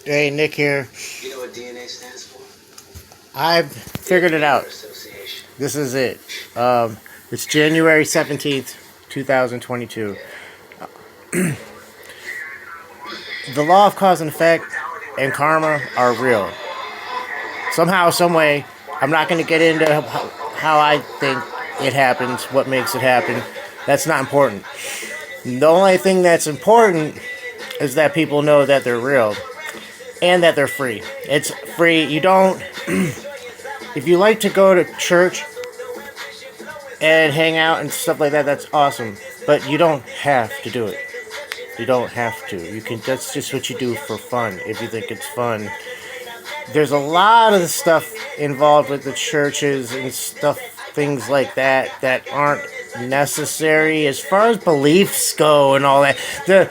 Hey, Nick here. You know what DNA stands for? I've figured it out. This is it. It's January 17th, 2022. The law of cause and effect and karma are real. Somehow, some way, I'm not going to get into how I think it happens, what makes it happen. That's not important. The only thing that's important is that people know that they're real and that they're free. It's free. You don't. If you like to go to church and hang out and stuff like that, that's awesome. But you don't have to do it. You don't have to. You can. That's just what you do for fun. If you think it's fun. There's a lot of stuff involved with the churches and stuff, things like that aren't necessary as far as beliefs go and all that. The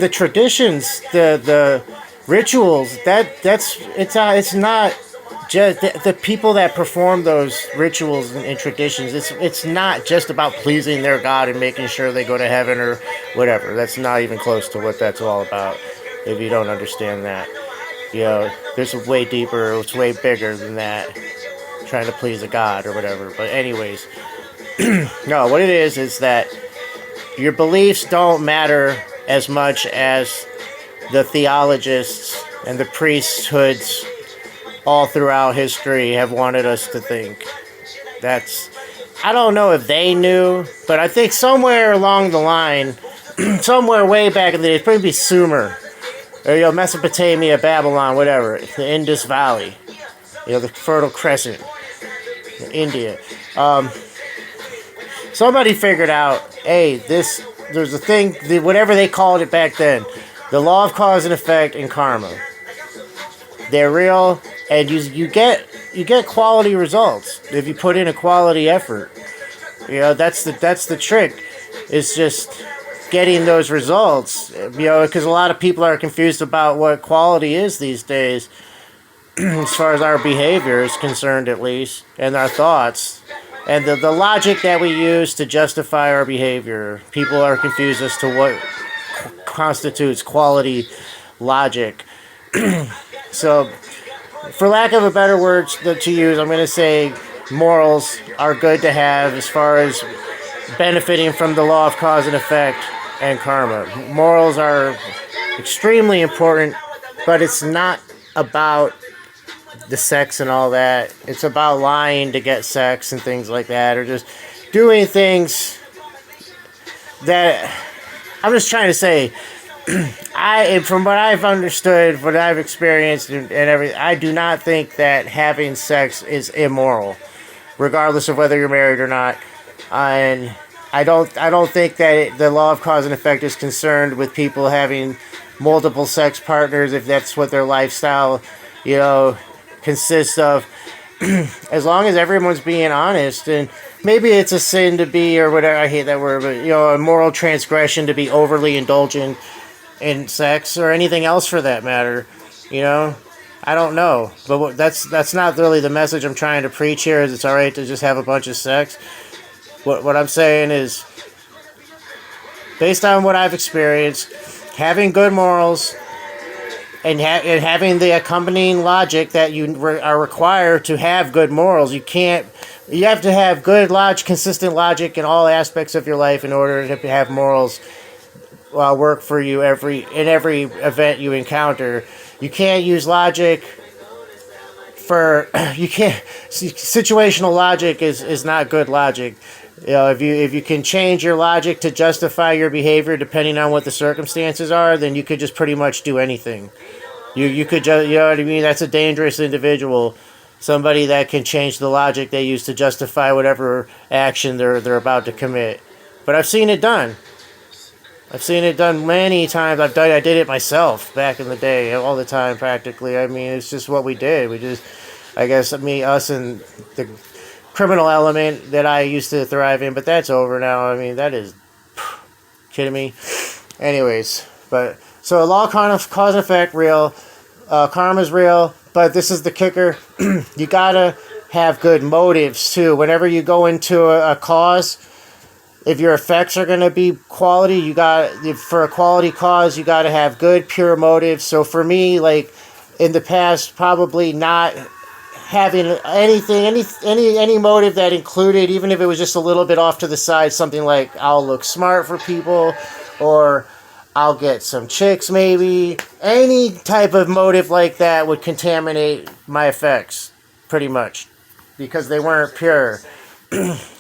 traditions, the rituals. It's not just the people that perform those rituals and traditions. It's not just about pleasing their God and making sure they go to heaven or whatever. That's not even close to what that's all about. If you don't understand that, there's a way deeper. It's way bigger than that. Trying to please a God or whatever. But anyways, no. What it is that your beliefs don't matter as much as the theologists and the priesthoods all throughout history have wanted us to think. I don't know if they knew, but I think somewhere along the line, somewhere way back in the day, it'd probably be Sumer, or Mesopotamia, Babylon, whatever, the Indus Valley, the Fertile Crescent, India. Somebody figured out, hey, there's a thing, whatever they called it back then, the law of cause and effect and karma. They're real, and you get quality results if you put in a quality effort. That's the trick. It's just getting those results. Because a lot of people are confused about what quality is these days, as far as our behavior is concerned, at least, and our thoughts. And the logic that we use to justify our behavior. People are confused as to what constitutes quality logic. So, for lack of a better word to use, I'm going to say morals are good to have as far as benefiting from the law of cause and effect and karma. Morals are extremely important, but it's not about the sex and all that. It's about lying to get sex and things like that, or just doing things that I'm just trying to say. From what I've understood, what I've experienced, and everything, I do not think that having sex is immoral, regardless of whether you're married or not. And I don't think that the law of cause and effect is concerned with people having multiple sex partners if that's what their lifestyle, consists of. As long as everyone's being honest, and maybe it's a sin to be, or whatever, I hate that word, but a moral transgression to be overly indulgent in sex or anything else for that matter. I don't know, but that's not really the message I'm trying to preach here. Is it's all right to just have a bunch of sex. What I'm saying is, based on what I've experienced, having good morals and having the accompanying logic that you are required to have good morals. You have to have good consistent logic in all aspects of your life in order to have morals work for you in every event you encounter. You can't use logic situational logic is not good logic. If you can change your logic to justify your behavior depending on what the circumstances are, then you could just pretty much do anything. You could just, you know what I mean? That's a dangerous individual. Somebody that can change the logic they use to justify whatever action they're about to commit. But I've seen it done. I've seen it done many times. I did it myself back in the day, all the time practically. I mean, it's just what we did. Us and the criminal element that I used to thrive in, but that's over now. I mean, that is kidding me. Anyways, so law of cause and effect real, karma's real, but this is the kicker. You gotta have good motives too. Whenever you go into a cause, if your effects are going to be quality, you got, for a quality cause, you got to have good, pure motives. So for me, like in the past, probably not having anything, any motive that included, even if it was just a little bit off to the side, something like I'll look smart for people, or I'll get some chicks, maybe. Any type of motive like that would contaminate my effects, pretty much, because they weren't pure.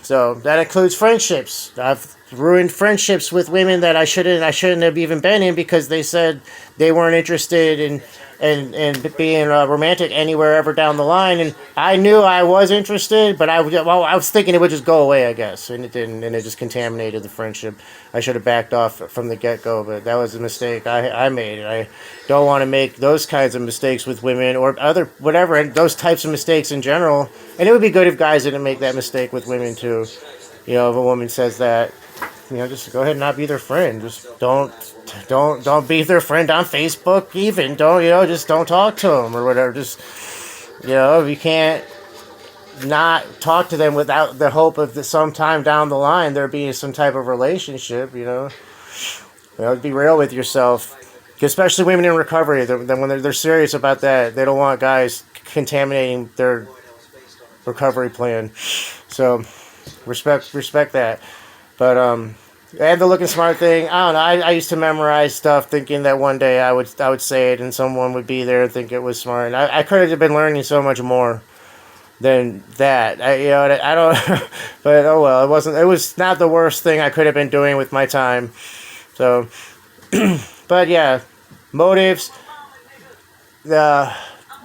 So that includes friendships. I've ruined friendships with women that I shouldn't have even been in because they said they weren't interested in being romantic anywhere ever down the line, and I knew I was interested, but I was thinking it would just go away, I guess, and it didn't, and it just contaminated the friendship. I should have backed off from the get go, but that was a mistake I made, and I don't want to make those kinds of mistakes with women or other whatever, and those types of mistakes in general. And it would be good if guys didn't make that mistake with women too. You know, if a woman says that, you know, just go ahead and not be their friend. Just don't be their friend on Facebook. Even just don't talk to them or whatever. Just, if you can't not talk to them without the hope of that sometime down the line there being some type of relationship. Be real with yourself. Especially women in recovery. When they're serious about that, they don't want guys contaminating their recovery plan. So respect that. But and the looking smart thing, I don't know. I used to memorize stuff thinking that one day I would say it and someone would be there and think it was smart. And I could have been learning so much more than that. I don't. But oh well, it wasn't. It was not the worst thing I could have been doing with my time. So, but yeah, motives. The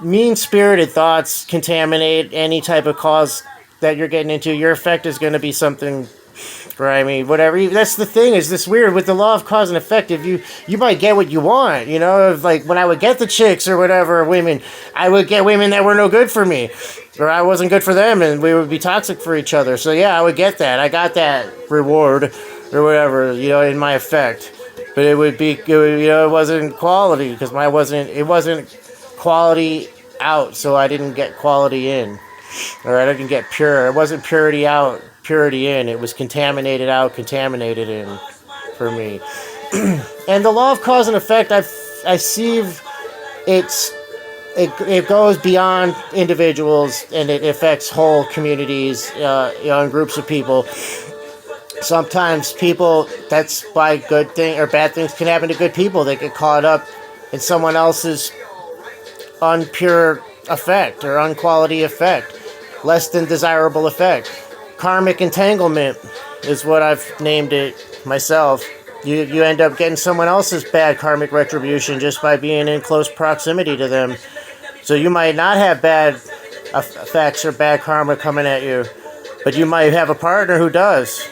mean-spirited thoughts contaminate any type of cause that you're getting into. Your effect is going to be something grimy, whatever. That's the thing, is this weird with the law of cause and effect. If you might get what you want, if, like, when I would get the chicks or whatever, women, I would get women that were no good for me, or I wasn't good for them, and we would be toxic for each other. So yeah, I would get that. I got that reward or whatever, in my effect. But it wasn't quality, because it wasn't quality out, so I didn't get quality in. Or I didn't get pure. It wasn't purity out, purity in. It was contaminated out, contaminated in for me. And the law of cause and effect, I see it goes beyond individuals, and it affects whole communities, and groups of people. Sometimes people, that's why good thing or bad things can happen to good people. They get caught up in someone else's unpure effect or unquality effect, less than desirable effect. Karmic entanglement is what I've named it myself. You end up getting someone else's bad karmic retribution just by being in close proximity to them. So you might not have bad effects or bad karma coming at you, but you might have a partner who does,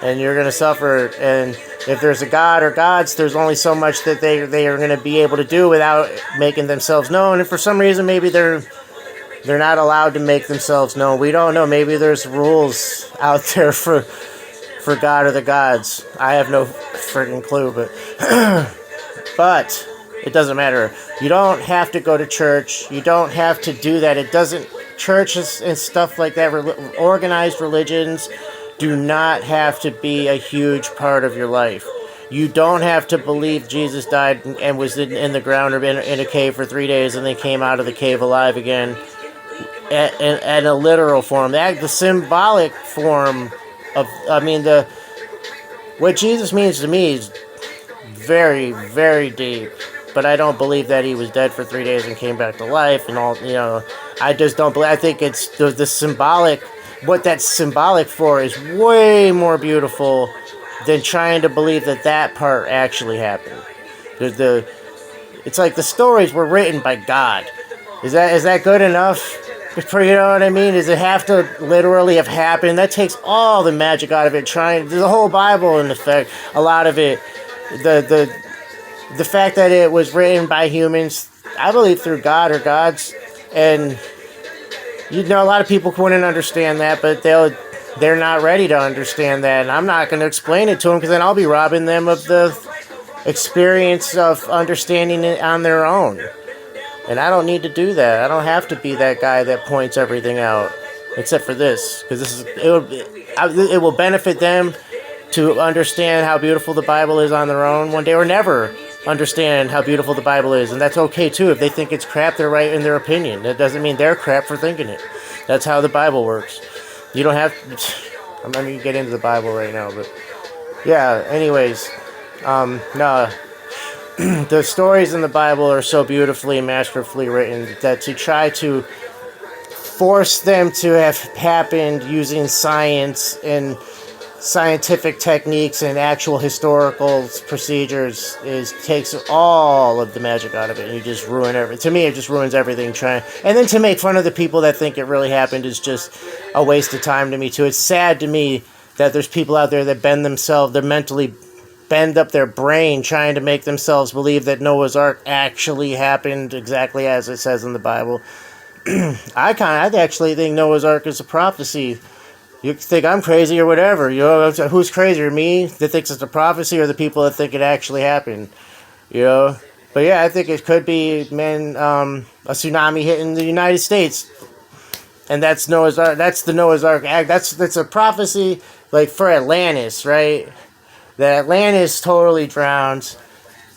and you're going to suffer. And if there's a god or gods, there's only so much that they are going to be able to do without making themselves known. And for some reason, maybe they're not allowed to make themselves known. We don't know. Maybe there's rules out there for God or the gods. I have no freaking clue, but it doesn't matter. You don't have to go to church. You don't have to do that. Churches and stuff like that, organized religions, do not have to be a huge part of your life. You don't have to believe Jesus died and was in the ground or in a cave for 3 days and then came out of the cave alive again. At a literal form. The symbolic form of, what Jesus means to me is very, very deep. But I don't believe that he was dead for 3 days and came back to life and all, I just don't believe. I think it's the symbolic, what that's symbolic for is way more beautiful than trying to believe that part actually happened. It's like the stories were written by God. Is that good enough? You know what I mean? Does it have to literally have happened? That takes all the magic out of it. The whole Bible, in effect, a lot of it, the fact that it was written by humans, I believe through God or gods, and a lot of people wouldn't understand that, but they're not ready to understand that, and I'm not going to explain it to them, because then I'll be robbing them of the experience of understanding it on their own. And I don't need to do that. I don't have to be that guy that points everything out, except for this, because it will benefit them to understand how beautiful the Bible is on their own one day, or never understand how beautiful the Bible is. And that's okay too. If they think it's crap, they're right in their opinion. That doesn't mean they're crap for thinking it. That's how the Bible works. You don't have... I'm not going to get into the Bible right now, but yeah, anyways, no, the stories in the Bible are so beautifully and masterfully written that to try to force them to have happened using science and scientific techniques and actual historical procedures takes all of the magic out of it, and you just ruin everything. To me, it just ruins everything. And then to make fun of the people that think it really happened is just a waste of time to me too. It's sad to me that there's people out there that they mentally bend up their brain trying to make themselves believe that Noah's Ark actually happened exactly as it says in the Bible. I actually think Noah's Ark is a prophecy. You think I'm crazy or whatever. You know, who's crazier, me that thinks it's a prophecy, or the people that think it actually happened? You know, but yeah, I think it could be, a tsunami hitting the United States, and that's Noah's Ark. That's the Noah's Ark act. That's a prophecy, like for Atlantis, right? That Atlantis totally drowned,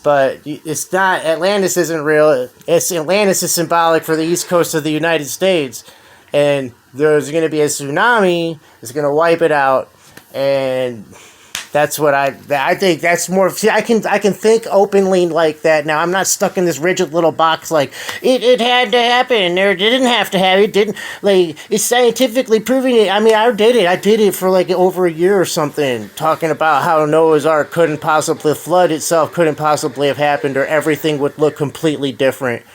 but it's not. Atlantis isn't real. Atlantis is symbolic for the east coast of the United States. And there's going to be a tsunami that's going to wipe it out, and that's what I think. That's more. See, I can think openly like that now. I'm not stuck in this rigid little box. Like it had to happen, or it didn't have to happen. It didn't. Like it's scientifically proving it. I mean, I did it. I did it for like over a year or something, talking about how Noah's Ark couldn't possibly, the flood itself couldn't possibly have happened, or everything would look completely different.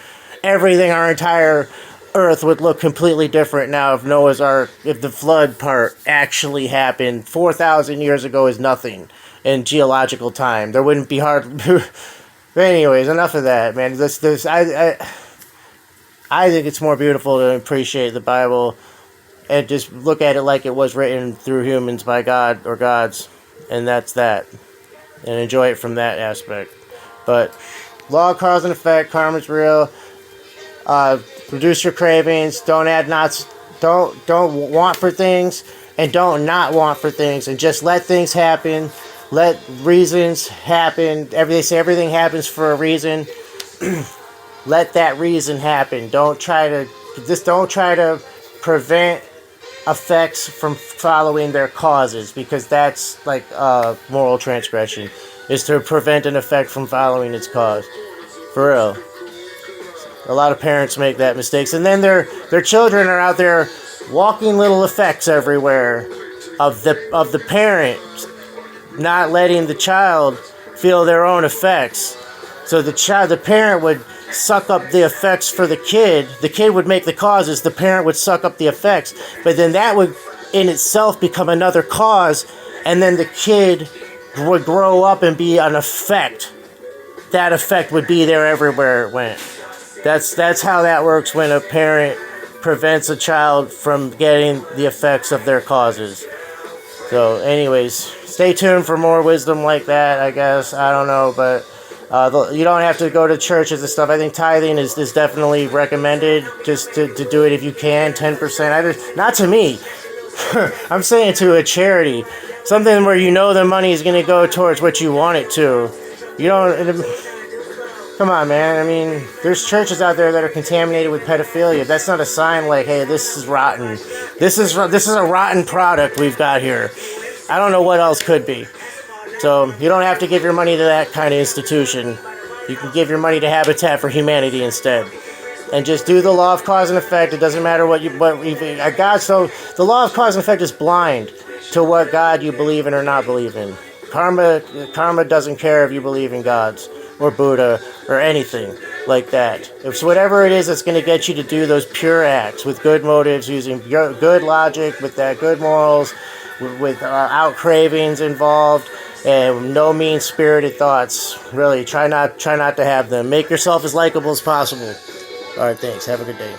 Everything, our entire Earth would look completely different now if Noah's Ark, if the flood part actually happened. 4,000 years ago is nothing in geological time. There wouldn't be hard. But anyways, enough of that, man. I think it's more beautiful to appreciate the Bible and just look at it like it was written through humans by God or gods, and that's that, and enjoy it from that aspect. But law of cause and effect, karma's real. Reduce your cravings. Don't want for things, and don't not want for things, and just let things happen. Let reasons happen. They say everything happens for a reason. Let that reason happen. Don't try to prevent effects from following their causes, because that's like moral transgression, is to prevent an effect from following its cause. For real. A lot of parents make that mistakes, and then their children are out there walking little effects everywhere of the parent not letting the child feel their own effects. So the parent would suck up the effects for the kid. The kid would make the causes. The parent would suck up the effects, but then that would in itself become another cause, and then the kid would grow up and be an effect. That effect would be there everywhere it went. That's how that works when a parent prevents a child from getting the effects of their causes. So anyways, stay tuned for more wisdom like that, I guess. I don't know, but you don't have to go to churches and stuff. I think tithing is definitely recommended, just to do it if you can, 10%. Not to me. I'm saying to a charity. Something where you know the money is going to go towards what you want it to. You don't... Come on, man. I mean, there's churches out there that are contaminated with pedophilia. That's not a sign like, hey, this is rotten. This is a rotten product we've got here. I don't know what else could be. So you don't have to give your money to that kind of institution. You can give your money to Habitat for Humanity instead. And just do the law of cause and effect. It doesn't matter what God. So the law of cause and effect is blind to what God you believe in or not believe in. Karma doesn't care if you believe in gods or Buddha or anything like that. It's whatever it is that's going to get you to do those pure acts with good motives, using good logic, with that good morals, without cravings involved, and no mean-spirited thoughts. Really, try not to have them. Make yourself as likable as possible. All right, thanks. Have a good day.